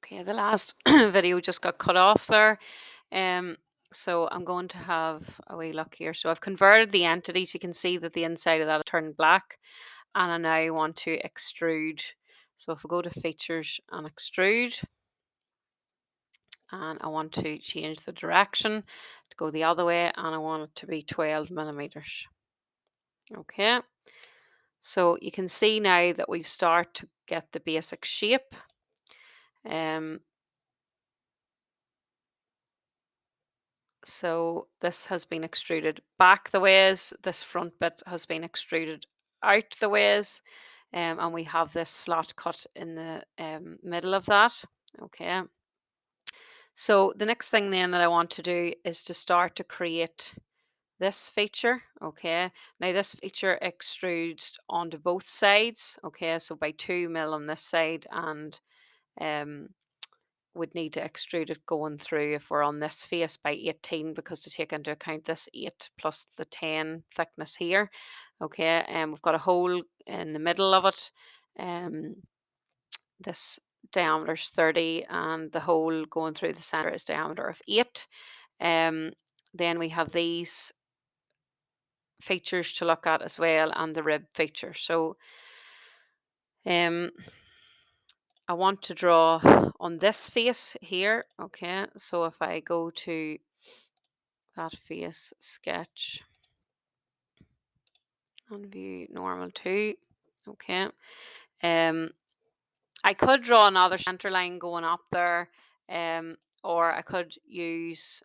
Okay, the last video just got cut off there. Um, so I'm going to have a wee look here. So I've converted the entities. You can see that the inside of that turned black, and I now want to extrude. So if I go to features and extrude, and I want to change the direction to go the other way, and I want it to be 12 millimeters. Okay, so you can see now that we've started to get the basic shape. So this has been extruded back the ways, this front bit has been extruded out the ways, and we have this slot cut in the middle of that. Okay, so the next thing then that I want to do is to start to create this feature. Okay, now this feature extrudes onto both sides. Okay, so by 2 mil on this side, and um, would need to extrude it going through if we're on this face by 18, because to take into account this 8 plus the 10 thickness here. Okay, and we've got a hole in the middle of it. This diameter is 30, and the hole going through the center is diameter of 8. Then we have these features to look at as well, and the rib feature. So um I want to draw on this face here. Okay, so if I go to that face, sketch, and view normal 2. Okay, um I could draw another center line going up there, or I could use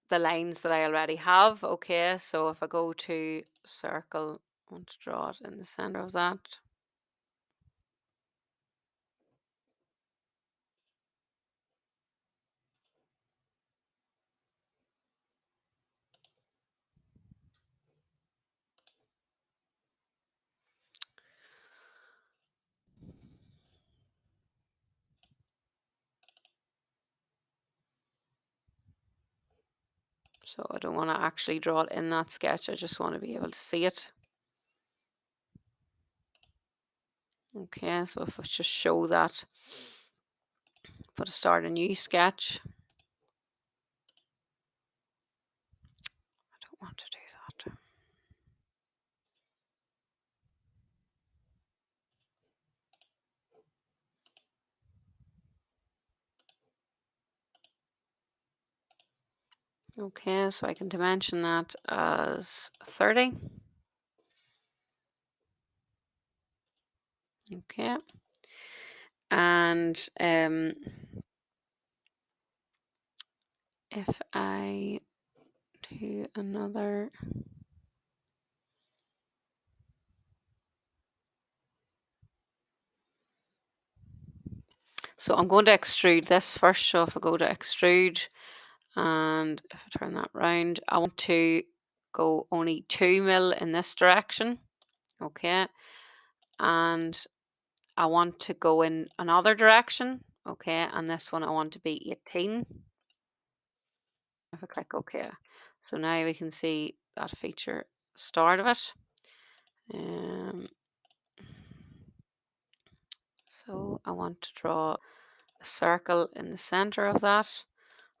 the lines that I already have. Okay, so if I go to circle, I want to draw it in the center of that. So I don't want to actually draw it in that sketch, I just want to be able to see it. Okay, so if I just show that, put a start a new sketch. I don't want to do that. Okay, so I can dimension that as 30. Okay, and if I do another, so I'm going to extrude this first. So if I go to extrude, and if I turn that round, I want to go only 2 mil in this direction. Okay, and I want to go in another direction. Okay, and this one I want to be 18. If I click OK, so now we can see that feature start of it. So I want to draw a circle in the center of that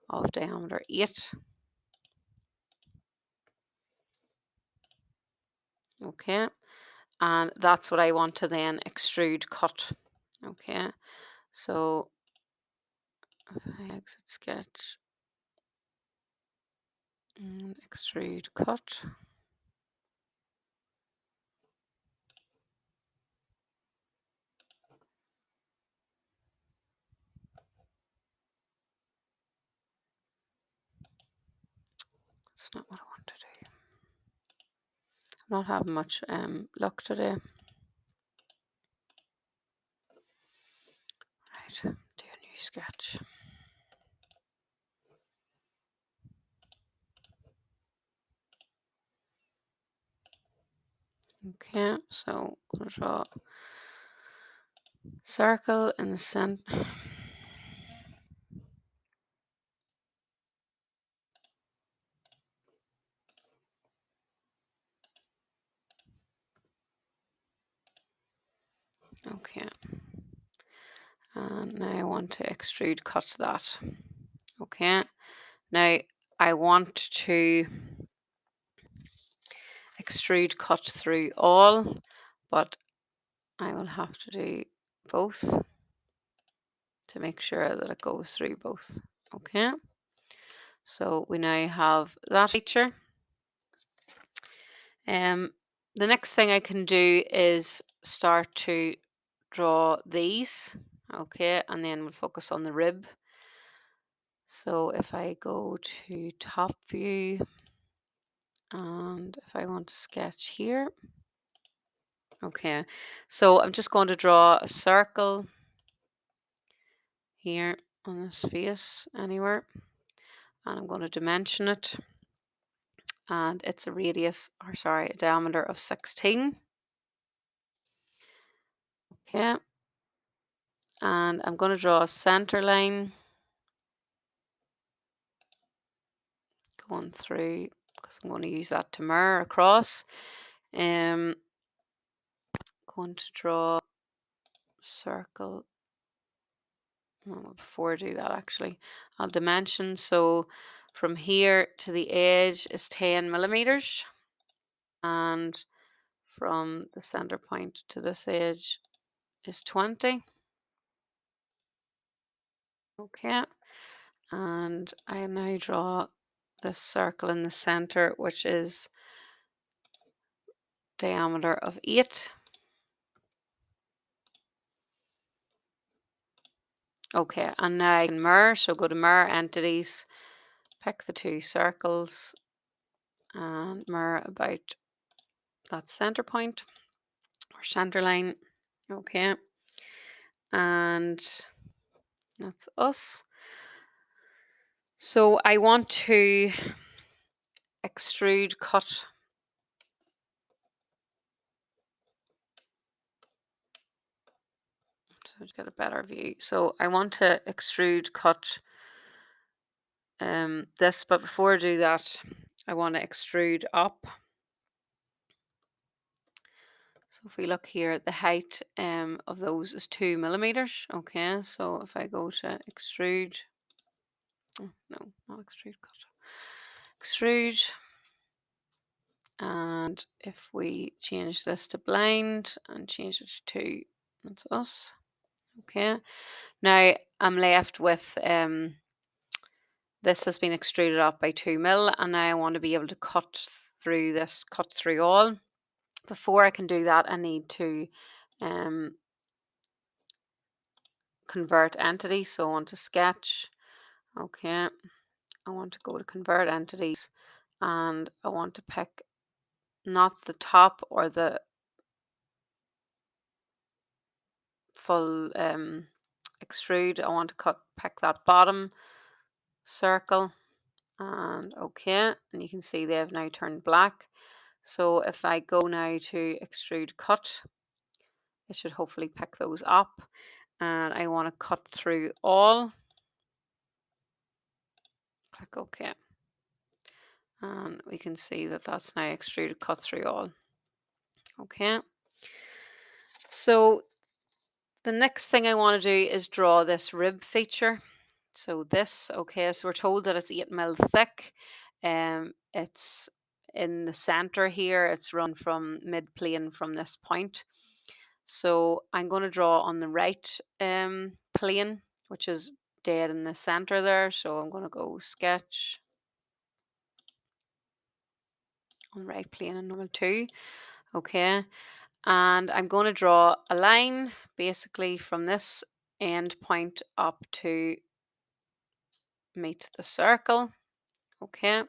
of diameter 8. Okay, and that's what I want to then extrude cut. Okay, so if I exit sketch and extrude cut. That's not what I want to do. I'm not having much luck today. Right, do a new sketch. Okay, so I'm going to draw a circle in the center. Okay. And now I want to extrude cut that. Okay. Now I want to extrude cut through all, but I will have to do both to make sure that it goes through both. Okay. So we now have that feature. The next thing I can do is start to draw these. Okay, and then we'll focus on the rib. So if I go to top view, and if I want to sketch here, okay, so I'm just going to draw a circle here on this face anywhere, and I'm going to dimension it, and it's a radius, or sorry, a diameter of 16. Okay, and I'm going to draw a center line going through, because I'm going to use that to mirror across. Going to draw circle. Well, before I do that, actually, I'll dimension. So from here to the edge is 10 millimeters, and from the center point to this edge is 20. Okay, and I now draw this circle in the center, which is diameter of 8. Okay, and now I can mirror, so go to mirror entities, pick the two circles, and mirror about that center point or center line. Okay, and that's us. So I want to extrude cut. So to get a better view. So I want to extrude cut this, but before I do that, I want to extrude up. So if we look here, the height of those is 2 millimeters. Okay, so if I go to extrude, no, not extrude, cut, extrude, and if we change this to blind and change it to 2, that's us. Okay, now I'm left with this has been extruded up by 2 mil, and now I want to be able to cut through this, cut through all. Before I can do that, I need to convert entity. So I want to sketch. Okay, I want to go to convert entities, and I want to pick not the top or the full extrude. I want to pick that bottom circle, and okay, and you can see they have now turned black. So if I go now to extrude cut, it should hopefully pick those up, and I want to cut through all. Click OK, and we can see that that's now extruded cut through all. Okay, so the next thing I want to do is draw this rib feature. So this, okay, so we're told that it's 8 mil thick. It's in the center here. It's run from mid plane from this point. So I'm going to draw on the right plane, which is dead in the center there. So I'm going to go sketch on right plane and normal 2. Okay, and I'm going to draw a line basically from this end point up to meet the circle. Okay,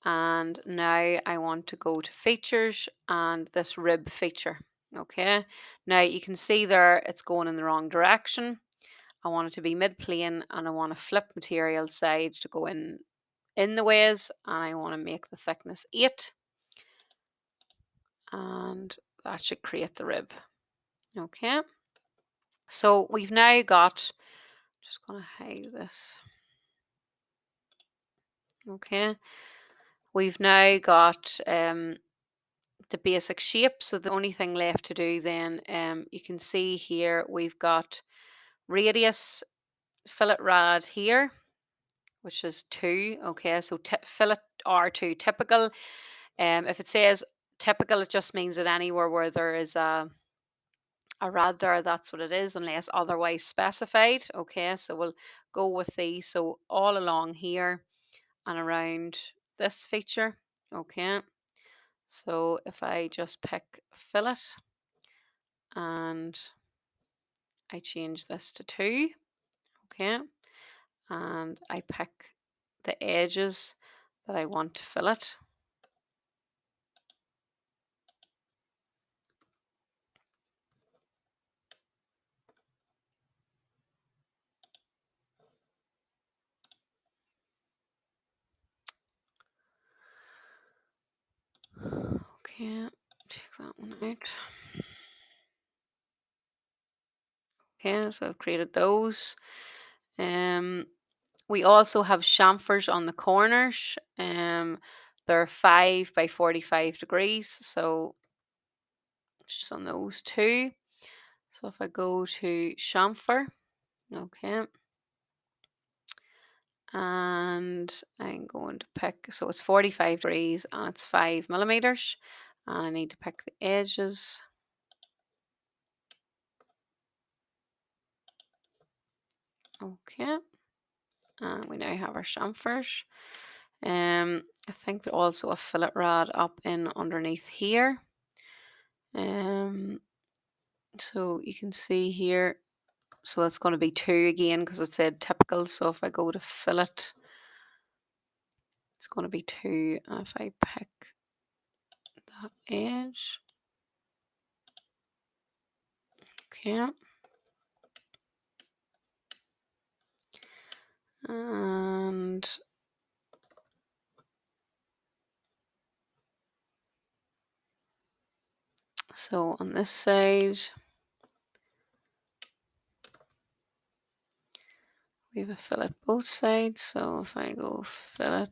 and now I want to go to features and this rib feature. Okay, now you can see there it's going in the wrong direction. I want it to be mid-plane, and I want to flip material side to go in the ways, and I want to make the thickness 8, and that should create the rib. Okay, so we've now got, just going to hide this. Okay, we've now got the basic shape. So the only thing left to do then, you can see here we've got radius fillet rad here, which is 2. Okay, so fillet R2 typical. If it says typical, it just means that anywhere where there is a rad there, that's what it is, unless otherwise specified. Okay, so we'll go with these. So all along here and around this feature. Okay, so if I just pick fillet and I change this to 2, okay, and I pick the edges that I want to fillet. Okay, check that one out. Okay, so I've created those. We also have chamfers on the corners. They're 5 by 45 degrees, so just on those two. So if I go to chamfer, okay, and I'm going to pick, so it's 45 degrees and it's 5 millimeters, and I need to pick the edges. Okay, and we now have our chamfers. I think there's also a fillet rod up in underneath here. So you can see here, so that's going to be 2 again because it said typical. So if I go to fillet, it's going to be 2, and if I pick that edge, okay, and so on this side, we have a fillet both sides. So if I go fillet,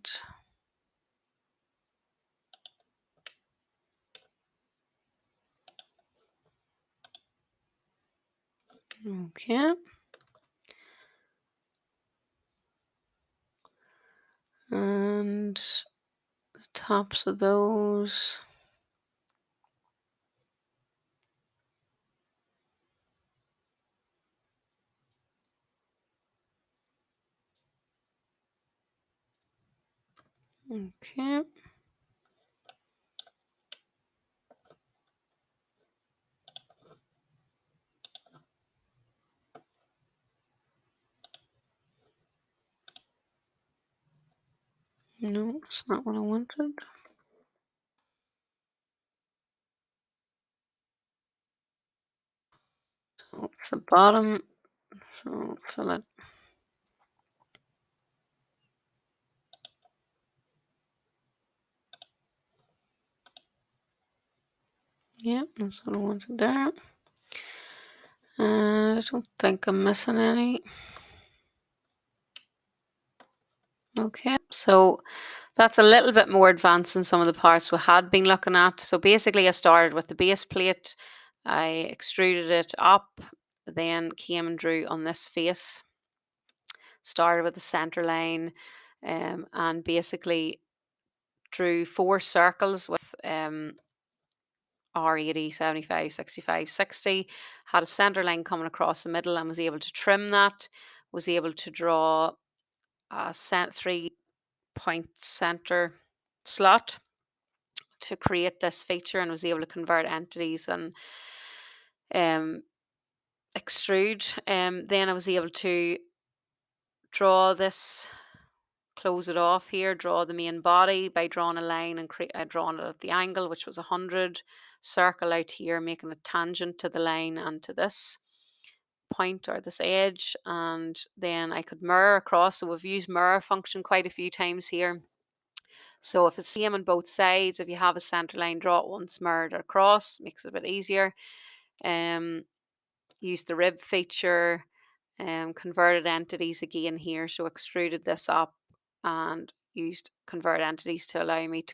okay, and the tops of those. Okay. No, it's not what I wanted. So it's the bottom. So fillet. Yeah, that's what I wanted there. And I don't think I'm missing any. Okay, so that's a little bit more advanced than some of the parts we had been looking at. So basically I started with the base plate, I extruded it up, then came and drew on this face, started with the center line, and basically drew 4 circles with R80, 75, 65, 60, had a center line coming across the middle and was able to trim that, was able to draw a 3-point center slot to create this feature, and was able to convert entities and um, extrude. Then I was able to draw this, close it off here, draw the main body by drawing a line and drawing it at the angle, which was 100, circle out here, making a tangent to the line and to this point or this edge, and then I could mirror across. So we've used mirror function quite a few times here. So if it's the same on both sides, if you have a center line, draw it once, mirror it across, makes it a bit easier. Use the rib feature, converted entities again here. So extruded this up and used convert entities to allow me to